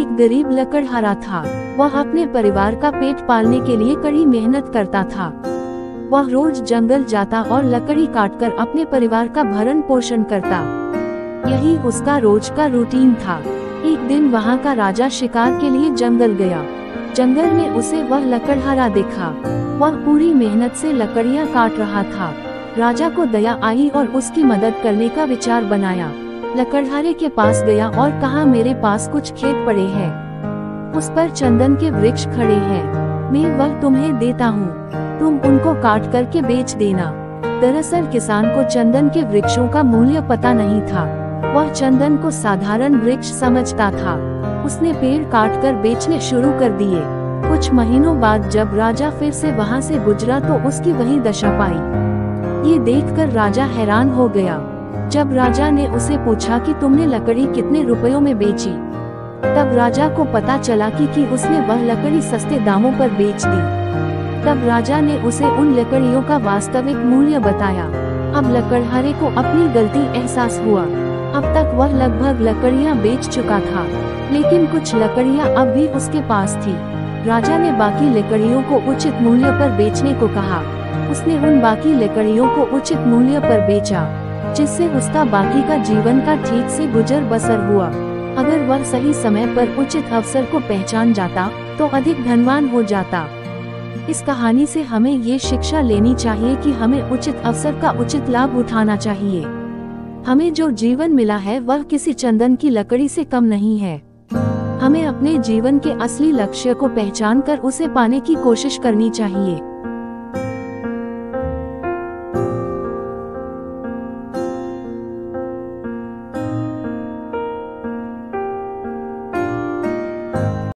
एक गरीब लकड़हारा था। वह अपने परिवार का पेट पालने के लिए कड़ी मेहनत करता था। वह रोज जंगल जाता और लकड़ी काटकर अपने परिवार का भरण पोषण करता। यही उसका रोज का रूटीन था। एक दिन वहाँ का राजा शिकार के लिए जंगल गया। जंगल में उसे वह लकड़हारा देखा। वह पूरी मेहनत से लकड़ियाँ काट रहा था। राजा को दया आई और उसकी मदद करने का विचार बनाया। लकड़हारे के पास गया और कहा, मेरे पास कुछ खेत पड़े हैं। उस पर चंदन के वृक्ष खड़े हैं। मैं वह तुम्हें देता हूँ, तुम उनको काट करके बेच देना। दरअसल किसान को चंदन के वृक्षों का मूल्य पता नहीं था। वह चंदन को साधारण वृक्ष समझता था। उसने पेड़ काटकर बेचने शुरू कर दिए। कुछ महीनों बाद जब राजा फिर से वहां से गुजरा तो उसकी वही दशा पाई। ये देखकर राजा हैरान हो गया। जब राजा ने उसे पूछा कि तुमने लकड़ी कितने रुपयों में बेची, तब राजा को पता चला कि उसने वह लकड़ी सस्ते दामों पर बेच दी। तब राजा ने उसे उन लकड़ियों का वास्तविक मूल्य बताया। अब लकड़हारे को अपनी गलती एहसास हुआ। अब तक वह लगभग लकड़ियां बेच चुका था, लेकिन कुछ लकड़ियां अब भी उसके पास थी। राजा ने बाकी लकड़ियों को उचित मूल्य पर बेचने को कहा। उसने उन बाकी लकड़ियों को उचित मूल्य पर बेचा, जिससे उसका बाकी का जीवन का ठीक से गुजर बसर हुआ। अगर वह सही समय पर उचित अवसर को पहचान जाता तो अधिक धनवान हो जाता। इस कहानी से हमें ये शिक्षा लेनी चाहिए कि हमें उचित अवसर का उचित लाभ उठाना चाहिए। हमें जो जीवन मिला है वह किसी चंदन की लकड़ी से कम नहीं है। हमें अपने जीवन के असली लक्ष्य को पहचान कर उसे पाने की कोशिश करनी चाहिए।